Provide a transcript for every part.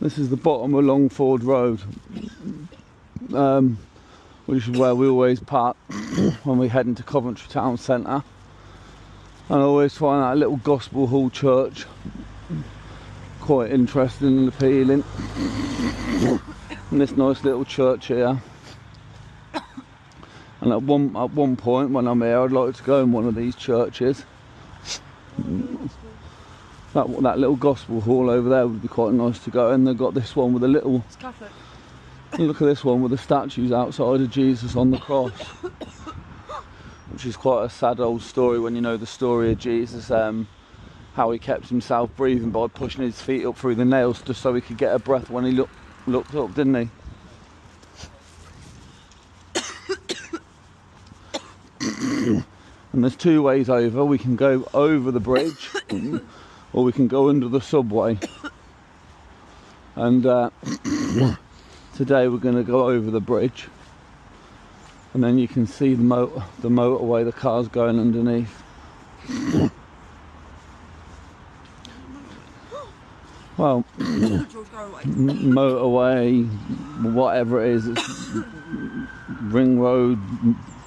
This is the bottom of Longford Road, which is where we always park when we head into Coventry town centre. And I always find that little Gospel Hall church quite interesting and appealing. And this nice little church here. And at one point when I'm here, I'd like to go in one of these churches. That little Gospel Hall over there would be quite nice to go in. They've got this one with a little... It's Catholic. Look at this one with the statues outside of Jesus on the cross. Which is quite a sad old story when you know the story of Jesus. How he kept himself breathing by pushing his feet up through the nails just so he could get a breath when he looked up, didn't he? And there's two ways over. We can go over the bridge or we can go under the subway. And today we're going to go over the bridge, and then you can see the motorway, the cars going underneath. Well, motorway, whatever it is, it's ring road,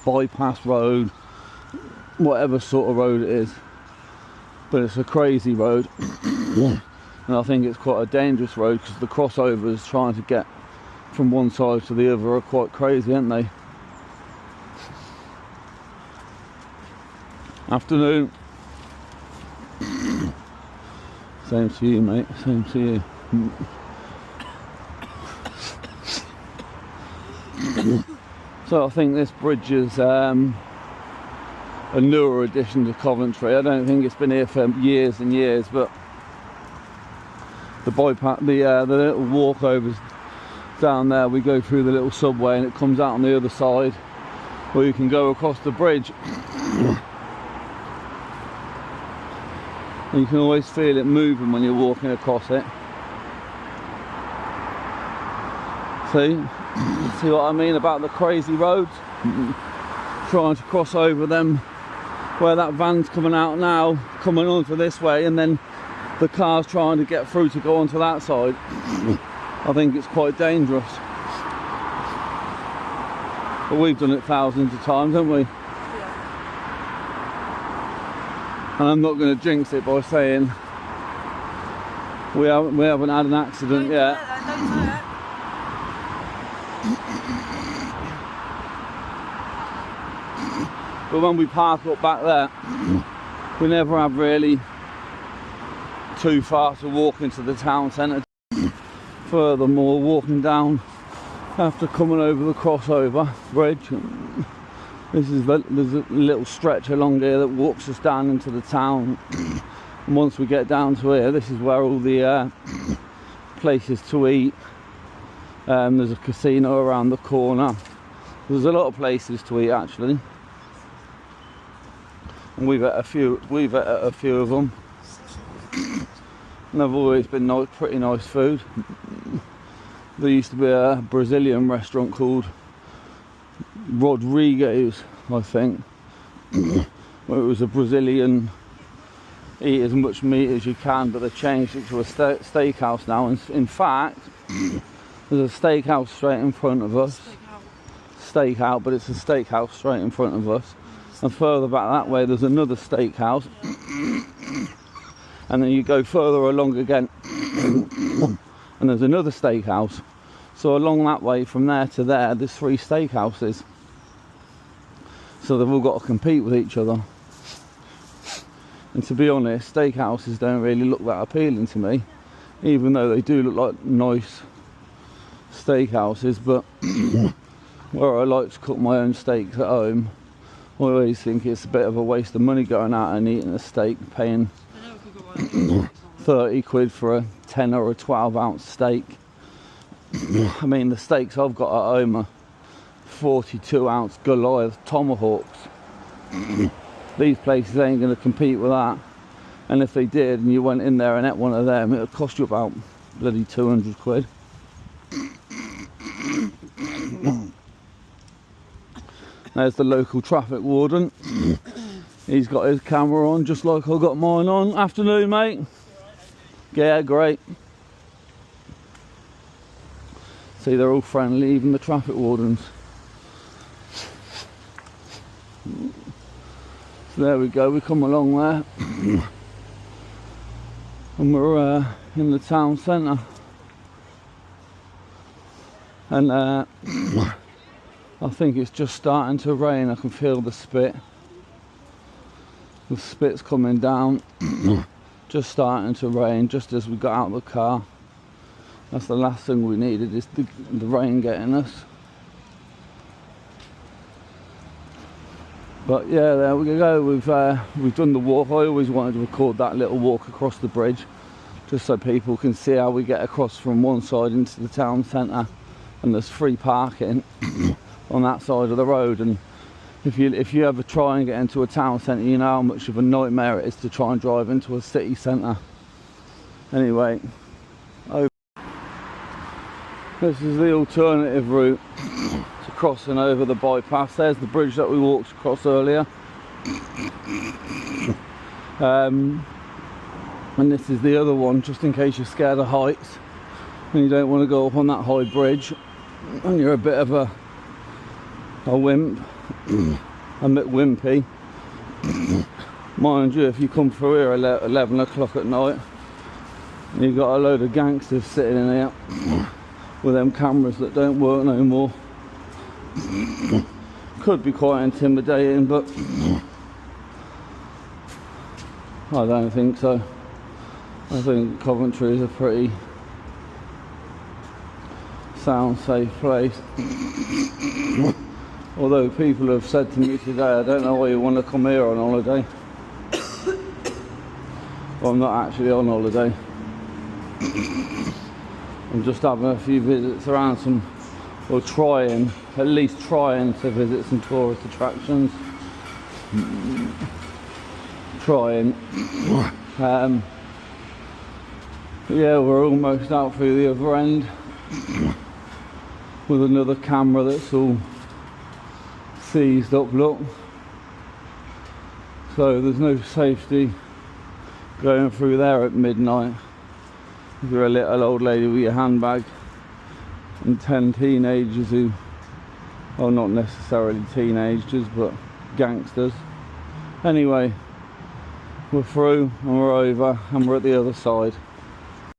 bypass road, whatever sort of road it is, but it's a crazy road. And I think it's quite a dangerous road because the crossovers trying to get from one side to the other are quite crazy, aren't they? Afternoon. Same to you, mate, same to you. So I think this bridge is a newer addition to Coventry. I don't think it's been here for years and years, but the bypass, the little walkovers down there, we go through the little subway and it comes out on the other side where you can go across the bridge. And you can always feel it moving when you're walking across it. See what I mean about the crazy roads? Trying to cross over them where that van's coming out now, coming onto this way, and then the car's trying to get through to go onto that side. I think it's quite dangerous. But we've done it thousands of times, haven't we? Yeah. And I'm not going to jinx it by saying we haven't had an accident yet. But when we park up back there, we never have really too far to walk into the town centre. Furthermore, walking down after coming over the crossover bridge, there's a little stretch along here that walks us down into the town. And once we get down to here, this is where all the places to eat. There's a casino around the corner. There's a lot of places to eat actually, and we've had a few of them. And they've always been nice, pretty nice food. There used to be a Brazilian restaurant called Rodriguez, I think, where it was a Brazilian, eat as much meat as you can, but they changed it to a steakhouse now. And in fact, there's a steakhouse straight in front of us. Stakeout, but it's a steakhouse straight in front of us. And further back that way, there's another steakhouse. And then you go further along again and there's another steakhouse. So along that way from there to there, there's 3 steakhouses. So they've all got to compete with each other. And to be honest, steakhouses don't really look that appealing to me, even though they do look like nice steakhouses. But where I like to cook my own steaks at home, I always think it's a bit of a waste of money going out and eating a steak, paying 30 quid for a 10 or a 12 ounce steak. I mean, the steaks I've got at home are 42 ounce Goliath tomahawks. These places ain't going to compete with that. And if they did and you went in there and ate one of them, it would cost you about bloody 200 quid. There's the local traffic warden. He's got his camera on just like I got mine on. Afternoon, mate. Yeah, great. See, they're all friendly, even the traffic wardens. So there we go, we come along there. And we're in the town centre. And I think it's just starting to rain. I can feel the spit. The spit's coming down. Just starting to rain just as we got out of the car. That's the last thing we needed, is the rain getting us. But yeah, there we go. We've done the walk. I always wanted to record that little walk across the bridge, just so people can see how we get across from one side into the town centre. And there's free parking on that side of the road. And if you ever try and get into a town centre, you know how much of a nightmare it is to try and drive into a city centre. Anyway, this is the alternative route to crossing over the bypass. There's the bridge that we walked across earlier. And this is the other one, just in case you're scared of heights and you don't want to go up on that high bridge and you're a bit of a wimp, a bit wimpy. Mind you, if you come through here at 11 o'clock at night, you've got a load of gangsters sitting in here with them cameras that don't work no more. Could be quite intimidating, but I don't think so. I think Coventry is a pretty sound, safe place. Although people have said to me today, I don't know why you want to come here on holiday. Well, I'm not actually on holiday. I'm just having a few visits around some, or at least trying to visit some tourist attractions. Trying. Yeah, we're almost out through the other end with another camera that's all seized up, look. So there's no safety going through there at midnight. If you're a little old lady with your handbag and 10 teenagers who, well, not necessarily teenagers, but gangsters. Anyway, we're through and we're over and we're at the other side.